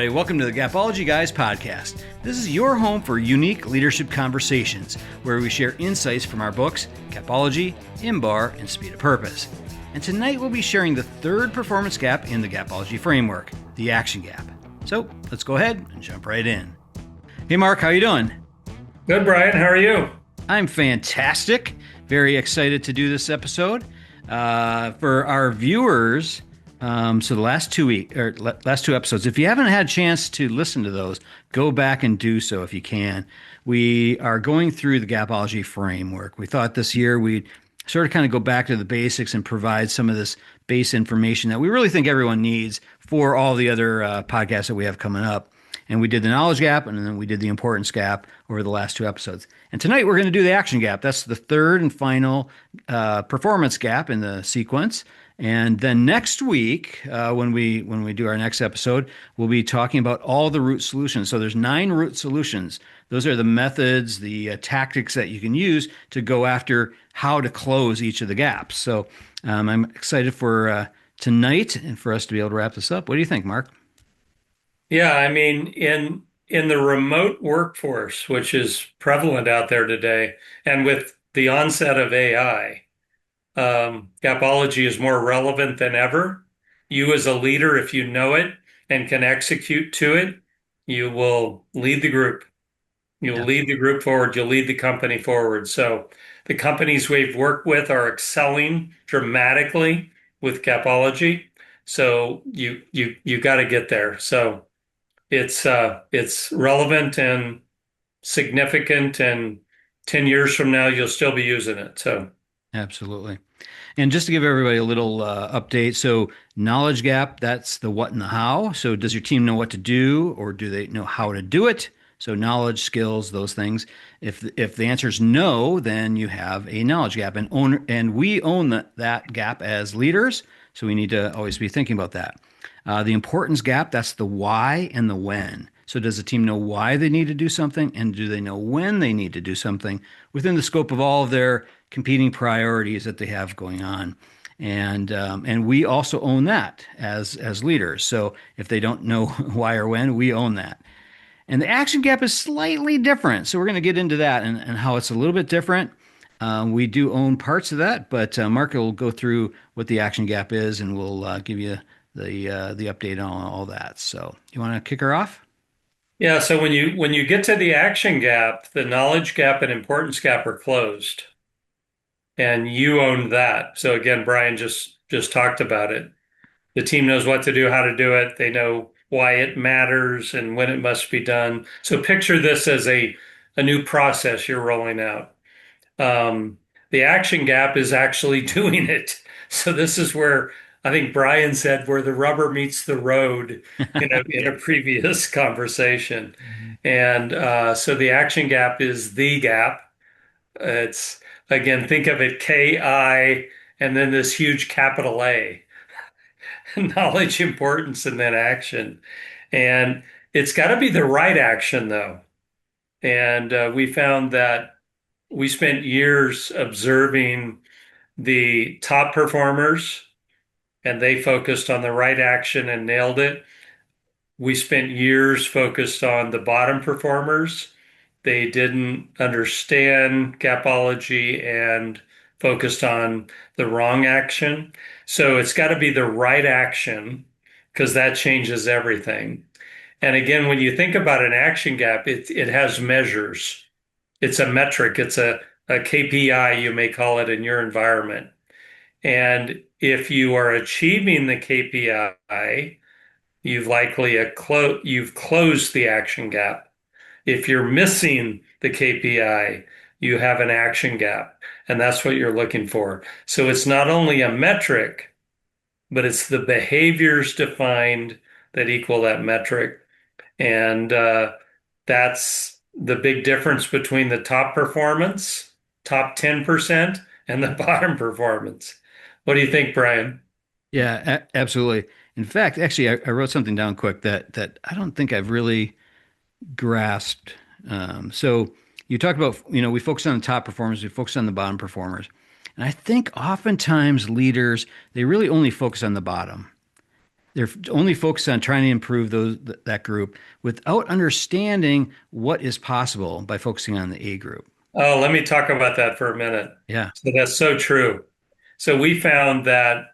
everybody. Welcome to the Gapology Guys podcast. This is your home for unique leadership conversations where we share insights from our books, Gapology, IMBAR, and Speed of Purpose. And tonight we'll be sharing the third performance gap in the Gapology Framework, the action gap. So let's go ahead and jump right in. Hey, Mark, how you doing? Good, Brian. How are you? I'm fantastic. Very excited to do this episode. For our viewers, so the last two episodes, if you haven't had a chance to listen to those, go back and do so if you can. We are going through the Gapology Framework. We thought this year we'd sort of kind of go back to the basics and provide some of this base information that we really think everyone needs for all the other podcasts that we have coming up. And we did the knowledge gap, and then we did the importance gap over the last two episodes. And tonight we're going to do the action gap. That's the third and final performance gap in the sequence. And then next week, when we do our next episode, we'll be talking about all the root solutions. So there's 9 root solutions. Those are the methods, the tactics that you can use to go after how to close each of the gaps. So I'm excited for tonight and for us to be able to wrap this up. What do you think, Mark? Yeah, I mean, in the remote workforce, which is prevalent out there today, and with the onset of AI, Gapology is more relevant than ever. You as a leader, if you know it and can execute to it, you will lead the group. You'll lead the group forward. You'll lead the company forward. So the companies we've worked with are excelling dramatically with Gapology. So you got to get there. So it's relevant and significant, and 10 years from now, you'll still be using it. So absolutely. And just to give everybody a little update, so knowledge gap, that's the what and the how. So does your team know what to do, or do they know how to do it? So knowledge, skills, those things. If the answer is no, then you have a knowledge gap, and we own that gap as leaders. So we need to always be thinking about that. The importance gap, that's the why and the when. So does the team know why they need to do something, and do they know when they need to do something within the scope of all of their competing priorities that they have going on? And we also own that as leaders. So if they don't know why or when, we own that. And the action gap is slightly different. So we're going to get into that and how it's a little bit different. We do own parts of that, but Mark will go through what the action gap is, and we'll give you the update on all that. So you want to kick her off? yeah, so when you get to the action gap, the knowledge gap and importance gap are closed, and you own that. So again, Brian just talked about it. The team knows what to do, how to do it. They know why it matters and when it must be done. So picture this as a new process you're rolling out. The action gap is actually doing it. So this is where I think Brian said where the rubber meets the road in a previous conversation. And so the action gap is the gap. It's, again, think of it KI and then this huge capital A, knowledge, importance, and then action. And it's got to be the right action, though. And we found that we spent years observing the top performers, and they focused on the right action and nailed it. We spent years focused on the bottom performers. They didn't understand Gapology and focused on the wrong action. So it's got to be the right action, because that changes everything. And again, when you think about an action gap, it has measures. It's a metric. It's a KPI, you may call it, in your environment. And if you are achieving the KPI, you've closed the action gap. If you're missing the KPI, you have an action gap, and that's what you're looking for. So it's not only a metric, but it's the behaviors defined that equal that metric. And that's the big difference between the top performance, top 10%, and the bottom performance. What do you think, Brian? Yeah, absolutely. In fact, actually, I wrote something down quick that I don't think I've really grasped. So you talked about, we focus on the top performers, we focus on the bottom performers. And I think oftentimes leaders, they really only focus on the bottom. They're only focused on trying to improve that group without understanding what is possible by focusing on the A group. Oh, let me talk about that for a minute. Yeah. So that's so true. So we found that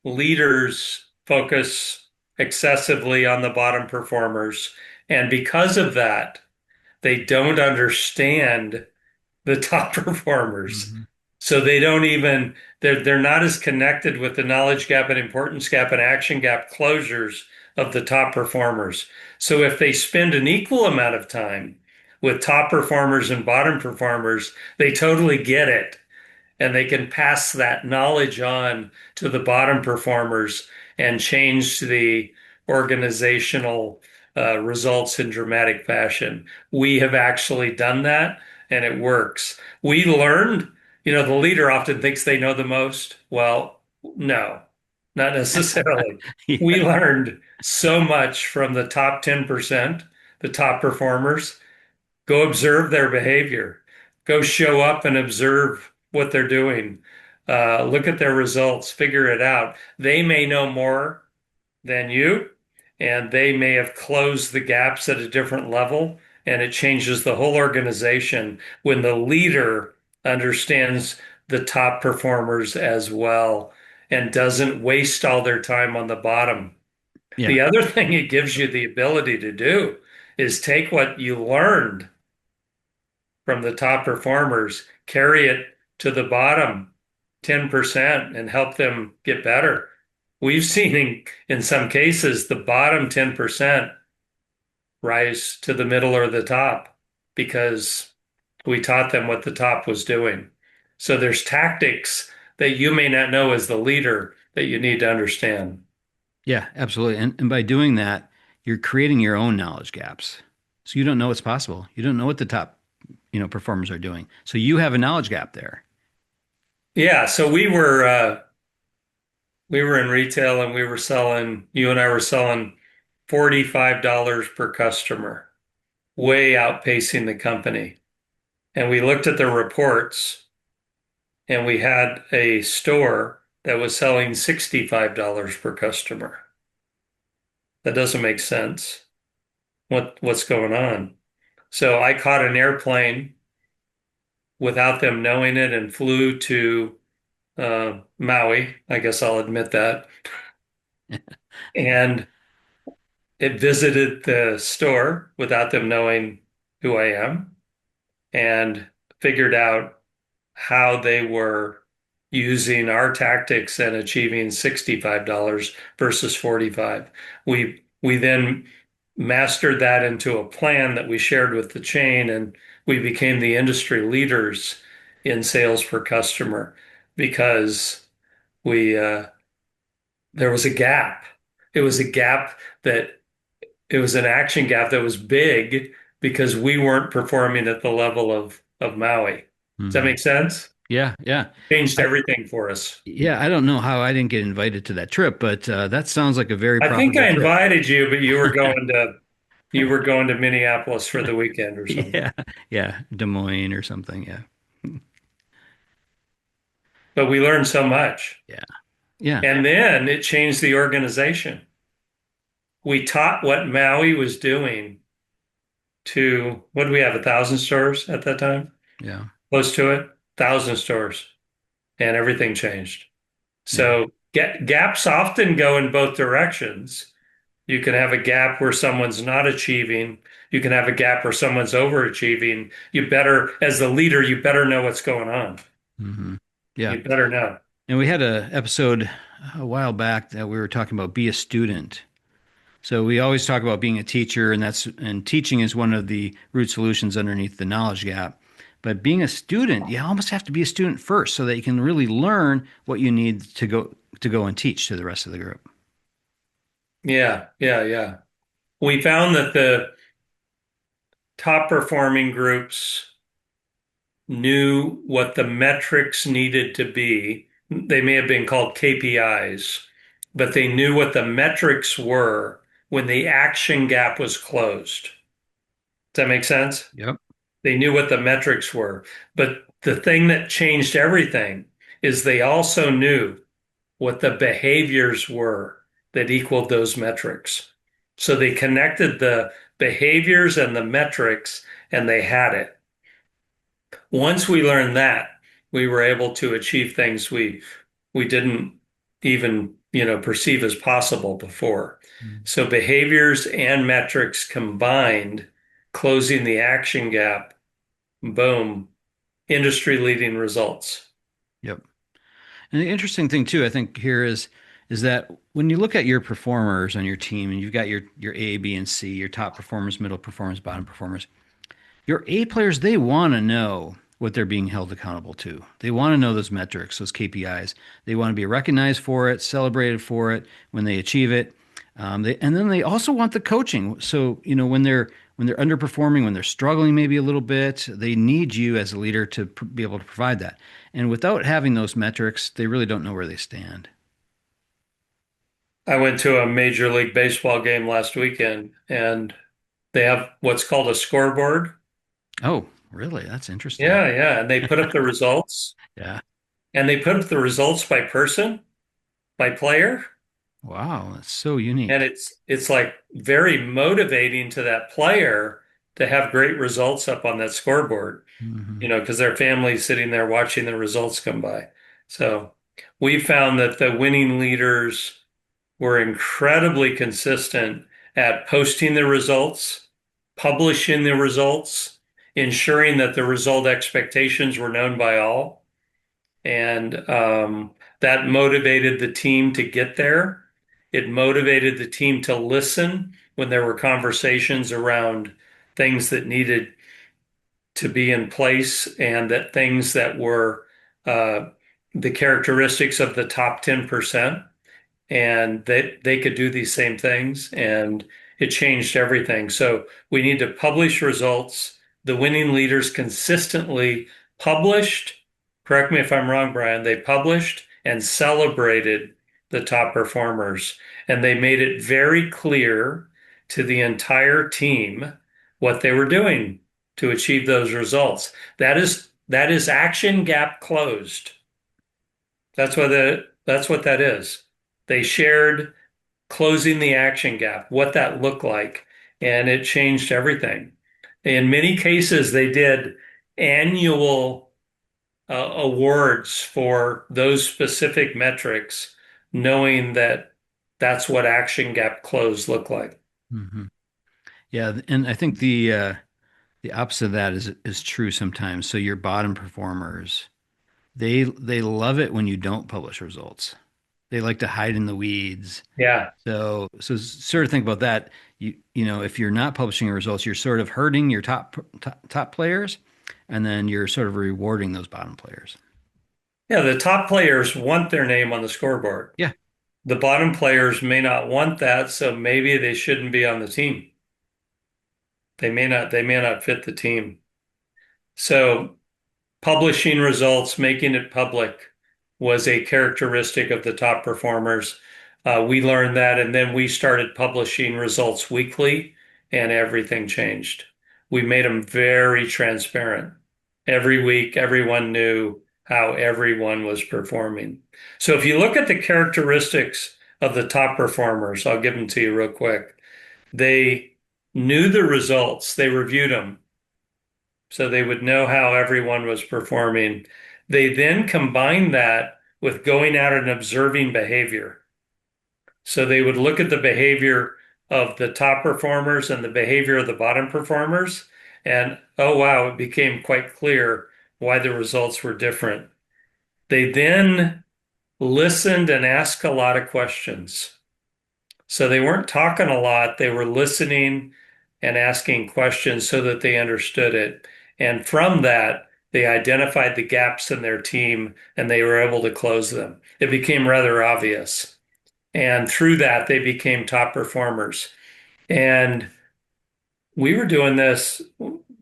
leaders focus excessively on the bottom performers. And because of that, they don't understand the top performers. Mhm. So they don't even they're not as connected with the knowledge gap and importance gap and action gap closures of the top performers. So if they spend an equal amount of time with top performers and bottom performers, they totally get it and they can pass that knowledge on to the bottom performers and change the organizational results in dramatic fashion. We have actually done that and it works. We learned, the leader often thinks they know the most. Well, no, not necessarily. We Yeah. learned so much from the top 10%, the top performers. Go observe their behavior. Go show up and observe what they're doing. Look at their results, figure it out. They may know more than you, and they may have closed the gaps at a different level, and it changes the whole organization when the leader understands the top performers as well and doesn't waste all their time on the bottom. Yeah. The other thing it gives you the ability to do is take what you learned from the top performers, carry it to the bottom 10% and help them get better. We've seen in some cases the bottom 10% rise to the middle or the top because we taught them what the top was doing. So there's tactics that you may not know as the leader that you need to understand. Yeah, absolutely. And by doing that, you're creating your own knowledge gaps. So you don't know what's possible. You don't know what the top, performers are doing. So you have a knowledge gap there. Yeah, so we were in retail and we were selling, you and I were selling $45 per customer, way outpacing the company. And we looked at the reports and we had a store that was selling $65 per customer. That doesn't make sense. What's going on? So I caught an airplane without them knowing it and flew to Maui. I guess I'll admit that. And it visited the store without them knowing who I am and figured out how they were using our tactics and achieving $65 versus 45. We then mastered that into a plan that we shared with the chain and we became the industry leaders in sales per customer because we there was a gap. It was a gap that it was an action gap that was big because we weren't performing at the level of Maui. Does that Hmm. make sense? Yeah, yeah. Changed I, everything for us. yeah, I don't know how I didn't get invited to that trip, but that sounds like a very I think profitable I trip. invited you, but you were going to Minneapolis for the weekend or something. Yeah, yeah, Des Moines or something. Yeah, But we learned so much. yeah, yeah, And then it changed the organization. We taught what Maui was doing to, what do we have, 1,000 stores at that time? yeah, Close to it, 1,000 stores, and everything changed. yeah. So gaps often go in both directions. You can have a gap where someone's not achieving. You can have a gap where someone's overachieving. As the leader, you better know what's going on. Hmm. Yeah. You better know. And we had a episode a while back that we were talking about be a student. So we always talk about being a teacher, and teaching is one of the root solutions underneath the knowledge gap. But being a student, you almost have to be a student first so that you can really learn what you need to go and teach to the rest of the group. Yeah, yeah, yeah. We found that the top performing groups knew what the metrics needed to be. They may have been called KPIs, but they knew what the metrics were when the action gap was closed. Does that make sense? Yep. They knew what the metrics were. But the thing that changed everything is they also knew what the behaviors were that equaled those metrics. So they connected the behaviors and the metrics, and they had it. Once we learned that, we were able to achieve things we didn't even, perceive as possible before. Mm. So behaviors and metrics combined, closing the action gap, boom, industry leading results. Yep. And the interesting thing too, I think here is that when you look at your performers on your team and you've got your A, B, and C, your top performers, middle performers, bottom performers, your A players, they want to know what they're being held accountable to. They want to know those metrics, those KPIs. They want to be recognized for it, celebrated for it when they achieve it. And then they also want the coaching. So, when they're underperforming, when they're struggling maybe a little bit, they need you as a leader to be able to provide that. And without having those metrics, they really don't know where they stand. I went to a Major League Baseball game last weekend, and they have what's called a scoreboard. Oh, really? That's interesting. Yeah, yeah. And they put up the results, Yeah. and they put up the results by person, by player. Wow, that's so And unique. it's like very motivating to that player to have great results up on that scoreboard, Hmm. because their family's sitting there watching the results come by. So we found that the winning leaders were incredibly consistent at posting the results, publishing the results, ensuring that the result expectations were known by all. And that motivated the team to get there. It motivated the team to listen when there were conversations around things that needed to be in place and that things that were uh, the characteristics of the top 10%, and they could do these same things, and it changed everything. So we need to publish results. The winning leaders consistently published, correct me if I'm wrong, Brian, they published and celebrated the top performers, and they made it very clear to the entire team what they were doing to achieve those results. That is action gap closed. That's what that is. They shared closing the action gap, what that looked like, and it changed everything. In many cases, they did annual awards for those specific metrics, knowing that that's what action gap close looked like. Hmm. Yeah, and I think the opposite of that is true sometimes. So your bottom performers, they love it when you don't publish results. They like to hide in the weeds. Yeah. So sort of think about that. If you're not publishing your results, you're sort of hurting your top players, and then you're sort of rewarding those bottom players. Yeah, the top players want their name on the scoreboard. Yeah. The bottom players may not want that, so maybe they shouldn't be on the team. They may not fit the team. So publishing results, making it public was a characteristic of the top performers. We learned that, and then we started publishing results weekly, and everything changed. We made them very transparent. Every week, everyone knew how everyone was performing. So if you look at the characteristics of the top performers, I'll give them to you real quick. They knew the results, they reviewed them, so they would know how everyone was performing. They then combined that with going out and observing behavior. So they would look at the behavior of the top performers and the behavior of the bottom performers. And oh, wow, it became quite clear why the results were different. They then listened and asked a lot of questions. So they weren't talking a lot, they were listening and asking questions so that they understood it. And from that, they identified the gaps in their team and they were able to close them. It became rather obvious. And through that, they became top performers. And we were doing this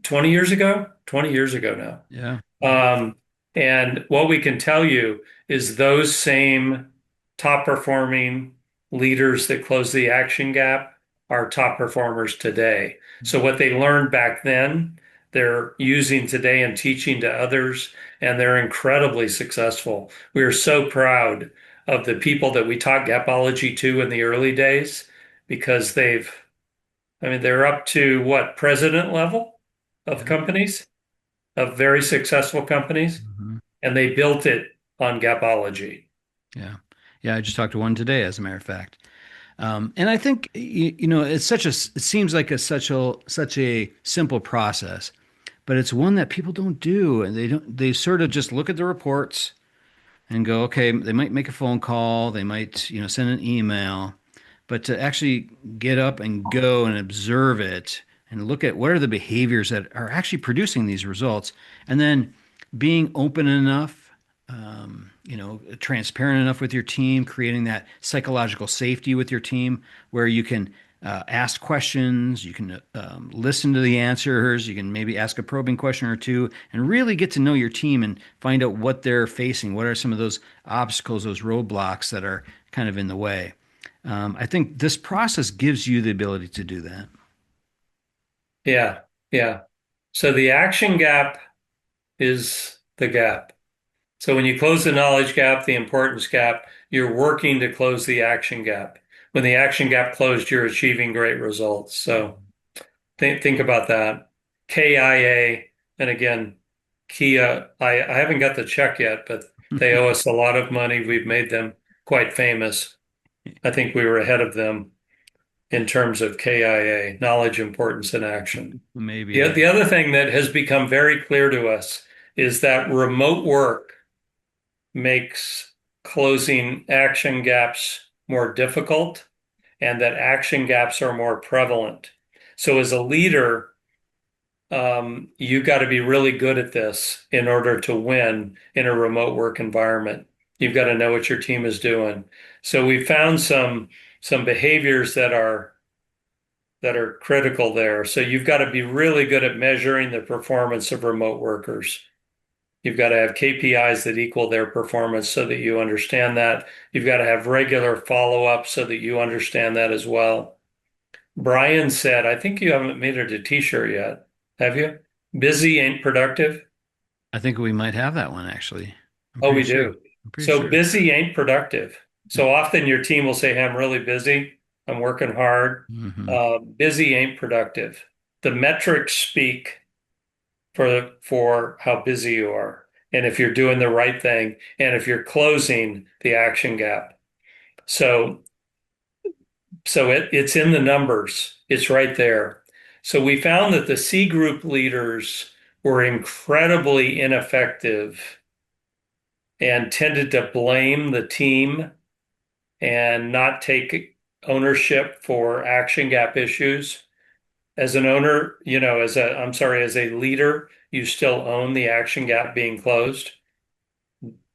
20 years ago, 20 years ago now. Yeah. Um, and what we can tell you is those same top performing leaders that close the action gap are top performers today. So what they learned back then, they're using today and teaching to others, and they're incredibly successful. We are so proud of the people that we taught Gapology to in the early days because I mean, they're up to what, president level of Yeah. companies, of very successful companies, Mhm. and they built it on Gapology. Yeah. Yeah. I just talked to one today, as a matter of fact. And I think it's it seems like such a simple process, but it's one that people don't do, and they sort of just look at the reports and go, okay, they might make a phone call, they might, send an email, but to actually get up and go and observe it and look at what are the behaviors that are actually producing these results, and then being open enough, transparent enough with your team, creating that psychological safety with your team where you can ask questions, you can listen to the answers, you can maybe ask a probing question or two, and really get to know your team and find out what they're facing. What are some of those obstacles, those roadblocks that are kind of in the way? I think this process gives you the ability to do that. Yeah, yeah. So the action gap is the gap. So when you close the knowledge gap, the importance gap, you're working to close the action gap. When the action gap closed, you're achieving great results. So think about that. KIA, and again, Kia, I haven't got the check yet, but they owe us a lot of money. We've made them quite famous. I think we were ahead of them in terms of KIA, knowledge, importance, and action. Maybe, The yeah. other thing that has become very clear to us is that remote work makes closing action gaps more difficult and that action gaps are more prevalent. So, as a leader, you got to be really good at this in order to win in a remote work environment. You've got to know what your team is doing. So, we found some behaviors that are critical there. So, you've got to be really good at measuring the performance of remote workers. You've got to have KPIs that equal their performance so that you understand that. You've got to have regular follow-up so that you understand that as well. Brian said, I think you haven't made it a t-shirt yet, have you? Busy ain't productive. I think we might have that one actually. I'm Oh, pretty we sure. do. I'm pretty So sure. busy ain't productive. So often your team will say, hey, I'm really busy. I'm working hard. Hmm. Busy ain't productive. The metrics speak for how busy you are and if you're doing the right thing and if you're closing the action gap. So it's in the numbers. It's right there. So we found that the C group leaders were incredibly ineffective and tended to blame the team and not take ownership for action gap issues. As an owner, as a leader, you still own the action gap being closed.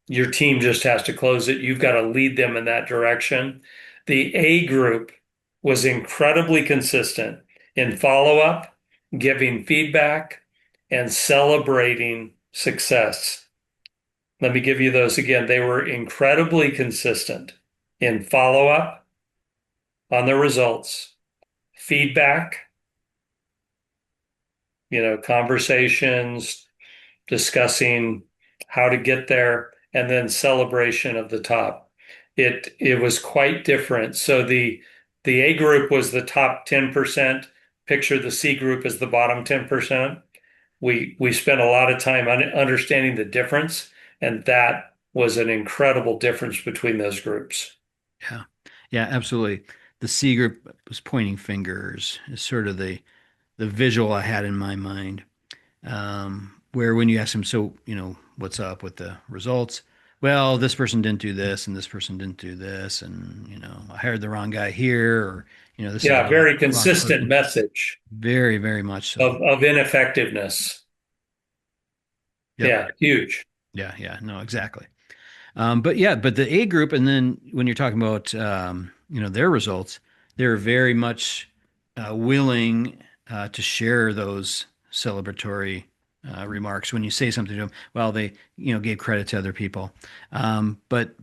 Your team just has to close it. You've got to lead them in that direction. The A group was incredibly consistent in follow up, giving feedback, and celebrating success. Let me give you those again. They were incredibly consistent in follow up on the results, feedback, conversations, discussing how to get there, and then celebration of the top. It was quite different. So the A group was the top 10%. Picture the C group as the bottom 10%. We spent a lot of time understanding the difference, and that was an incredible difference between those groups. Yeah. Yeah, absolutely. The C group was pointing fingers is sort of the visual I had in my mind. Where when you ask them, so, what's up with the results? Well, this person didn't do this and this person didn't do this. And, I hired the wrong guy here, or, this is the Yeah, wrong, very wrong consistent person. message Very, very much so. of ineffectiveness. Yep. Yeah, huge. Yeah. Yeah. No, exactly. But the A group, and then when you're talking about their results, they're very much willing to share those celebratory remarks. When you say something to them, well, they gave credit to other people, but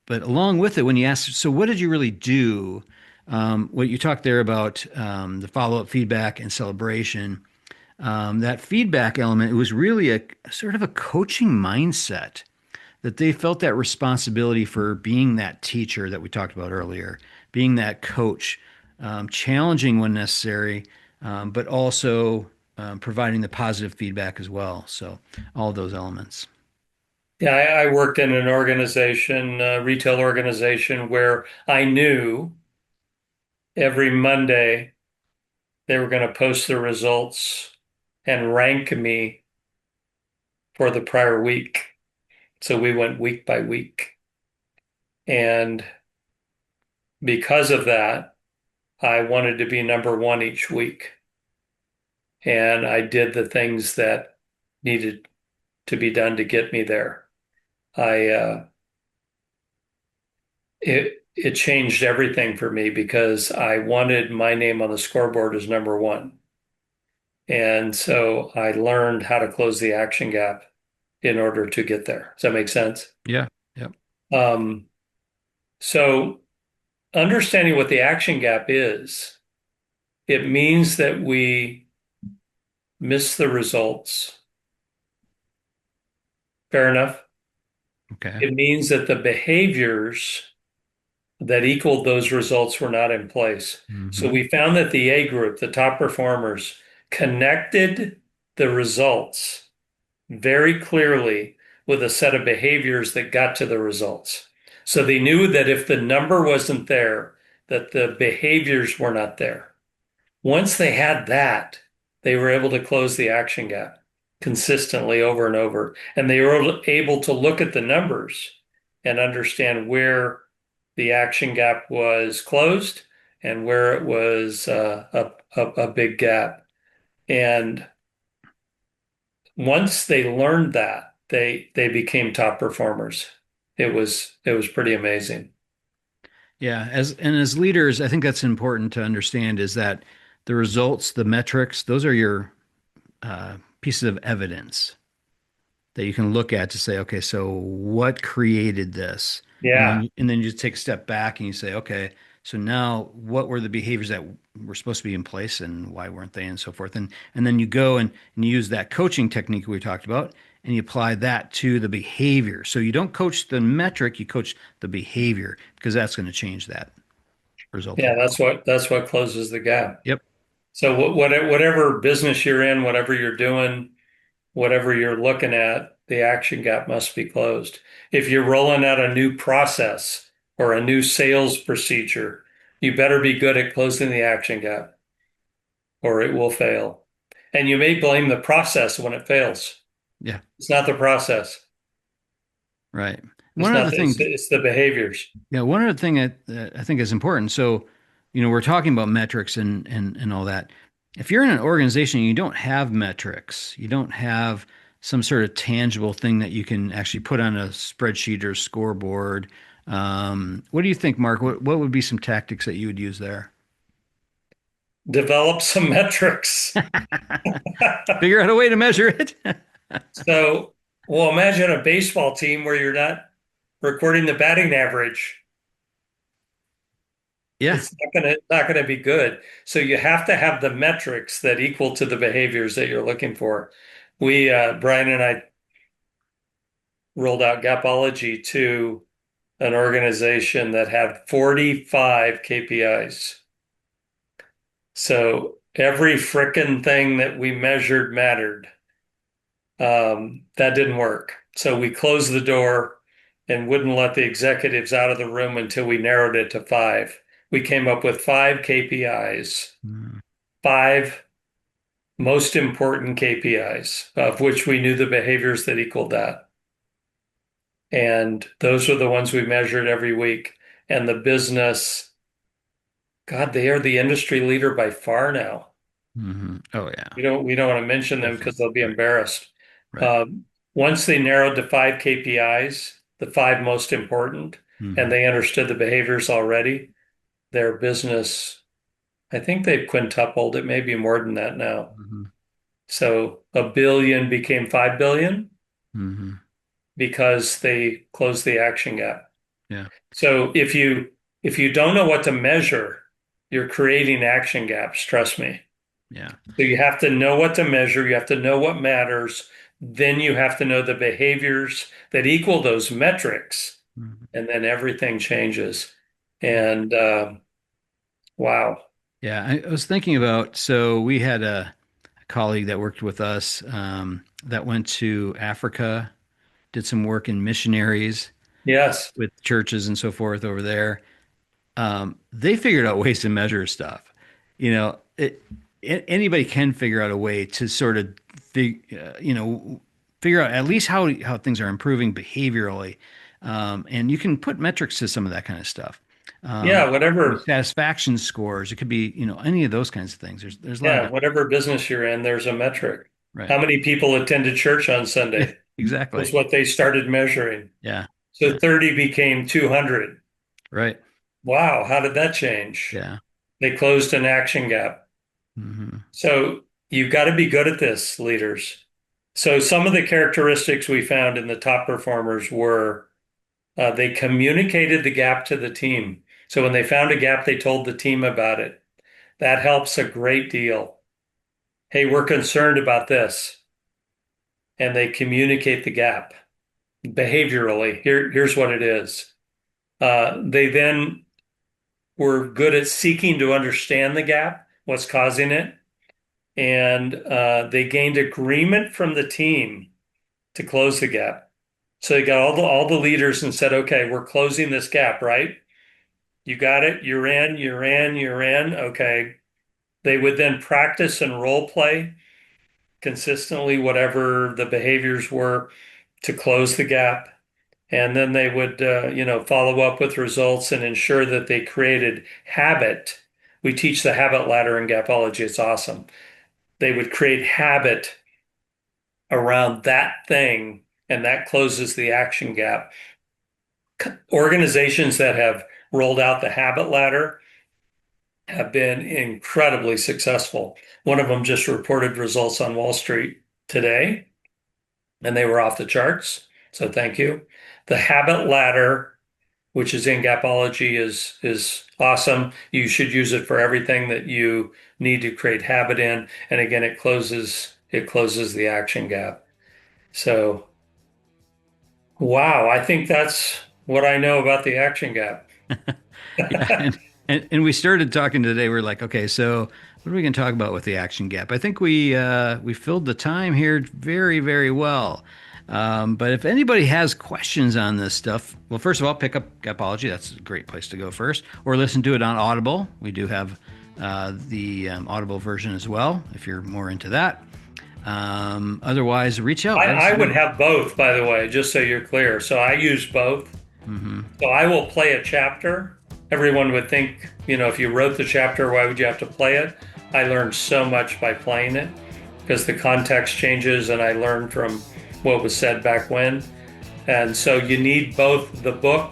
along with it, when you ask, so what did you really do? What you talked there about the follow up feedback and celebration. That feedback element, it was really a sort of a coaching mindset that they felt that responsibility for being that teacher that we talked about earlier, being that coach, challenging when necessary, but also providing the positive feedback as well. So all of those elements. Yeah, I worked in an organization, a retail organization, where I knew every Monday they were going to post the results and rank me for the prior week. So we went week by week. And because of that, I wanted to be number one each week. And I did the things that needed to be done to get me there. I it changed everything for me because I wanted my name on the scoreboard as number one. And so I learned how to close the action gap in order to get there. Does that make sense? Yeah. Yep. Um, so understanding what the action gap is, it means that we miss the results. Fair enough. Okay. It means that the behaviors that equaled those results were not in place. So Hmm. we found that the A group, the top performers, connected the results very clearly with a set of behaviors that got to the results. So they knew that if the number wasn't there, that the behaviors were not there. Once they had that, they were able to close the action gap consistently over and over. And they were able to look at the numbers and understand where the action gap was closed and where it was a big gap. And once they learned that, they became top performers. It was pretty amazing. Yeah, as leaders, I think that's important to understand is that the results, the metrics, those are your pieces of evidence that you can look at to say, okay, so what created this? Yeah. And then you just take a step back and you say, okay, so now what were the behaviors that were supposed to be in place and why weren't they and so forth. And then you go and you use that coaching technique we talked about and you apply that to the behavior. So you don't coach the metric, you coach the behavior because that's going to change that result Yeah, overall. that's what closes the gap. Yep. So whatever business you're in, whatever you're doing, whatever you're looking at, the action gap must be closed. If you're rolling out a new process or a new sales procedure, you better be good at closing the action gap or it will fail. And you may blame the process when it fails. Yeah. It's not the process. Right. It's One of not the the, it's, things it's the behaviors. Yeah, one other thing that I think is important. So, we're talking about metrics and all that. If you're in an organization and you don't have metrics, you don't have some sort of tangible thing that you can actually put on a spreadsheet or scoreboard. What do you think, Mark? What would be some tactics that you would use there? Develop some metrics. Figure out a way to measure it. So, well, imagine a baseball team where you're not recording the batting average. Yeah. It's not gonna be good. So you have to have the metrics that equal to the behaviors that you're looking for. Brian and I rolled out Gapology to an organization that had 45 KPIs. So every frickin' thing that we measured mattered. That didn't work. So we closed the door and wouldn't let the executives out of the room until we narrowed it to five. We came up with five KPIs, Mm, five most important KPIs, of which we knew the behaviors that equaled that. And those are the ones we measured every week. And the business, God, they are the industry leader by far now. Oh yeah, We don't want to mention them because definitely. they'll be Right. embarrassed. Right. Once they narrowed to five KPIs, the five most important, and Hmm. they understood the behaviors already, their business, I think they've quintupled. It may be more than that now. Hmm. So a billion became 5 billion Hmm. because they closed the action gap. Yeah. So if you don't know what to measure, you're creating action gaps, trust me. Yeah. So you have to know what to measure, you have to know what matters, then you have to know the behaviors that equal those metrics, Mhm. and then everything changes. And wow. Yeah. I was thinking about, so we had a colleague that worked with us that went to Africa, did some work in missionaries Yes. with churches and so forth over there. They figured out ways to measure stuff. You know, anybody can figure out a way to sort of, figure out at least how things are improving behaviorally, and you can put metrics to some of that kind of stuff. Yeah, whatever. Satisfaction scores. It could be, any of those kinds of things. There's a lot of Yeah, different. whatever business you're in, there's a metric. Right. How many people attended church on Sunday Exactly. was what they started measuring. Yeah. So Yeah. 30 became 200. Right. Wow, how did that change? Yeah. They closed an action gap. Hmm. So you've got to be good at this, leaders. So some of the characteristics we found in the top performers were they communicated the gap to the team. So when they found a gap, they told the team about it. That helps a great deal. Hey, we're concerned about this. And they communicate the gap behaviorally. Here's what it is. They then were good at seeking to understand the gap, what's causing it, and they gained agreement from the team to close the gap. So they got all the leaders and said, "Okay, we're closing this gap, right? You got it. You're in. You're in. You're in. Okay." They would then practice and role play consistently whatever the behaviors were to close the gap. And then they would, follow up with results and ensure that they created habit. We teach the habit ladder in Gapology. It's awesome. They would create habit around that thing, and that closes the action gap. Organizations that have rolled out the habit ladder have been incredibly successful. One of them just reported results on Wall Street today, and they were off the charts. So thank you. The habit ladder, which is in Gapology, is awesome. You should use it for everything that you need to create habit in. And again, it closes the action gap. So wow, I think that's what I know about the action gap. Yeah, and we started talking today. We're like, okay, so what are we going to talk about with the action gap? I think we filled the time here very, very well. But if anybody has questions on this stuff, well, first of all, pick up Gapology. That's a great place to go first, or listen to it on Audible. We do have the Audible version as well, if you're more into that. Otherwise, reach out. I would have both, by the way, just so you're clear. So I use both. Mm-hmm. So I will play a chapter. Everyone would think, if you wrote the chapter, why would you have to play it? I learned so much by playing it because the context changes and I learned from what was said back when. And so you need both the book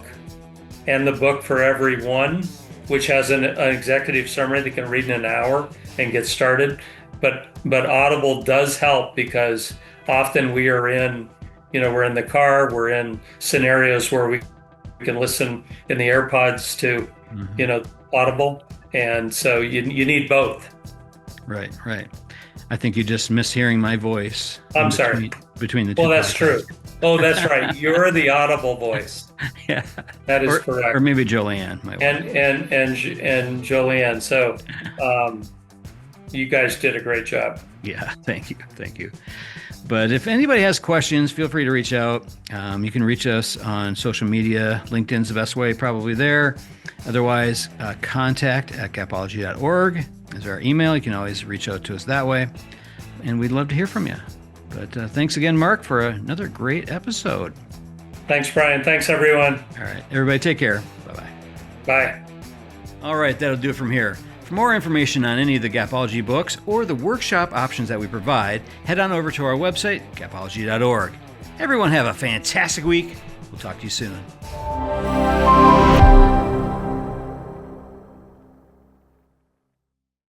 and the book for everyone, which has an executive summary that can read in an hour and get started. But Audible does help because often we're in the car, we're in scenarios where we can listen in the AirPods to, Audible. And so you need both. Right, right. I think you just miss hearing my voice. I'm sorry. Between the two. Well, that's podcasts. true. Oh, that's right. You're the Audible voice. Yeah. That is correct. Or maybe Joleanne. My wife. And Joleanne. So you guys did a great job. Yeah, thank you. But if anybody has questions, feel free to reach out. You can reach us on social media. LinkedIn's the best way, probably there. Otherwise, contact@gapology.org is our email. You can always reach out to us that way. And we'd love to hear from you. But thanks again, Mark, for another great episode. Thanks, Brian. Thanks, everyone. All right, everybody take care. Bye-bye. Bye. All right, that'll do it from here. For more information on any of the Gapology books or the workshop options that we provide, head on over to our website, gapology.org. Everyone have a fantastic week. We'll talk to you soon.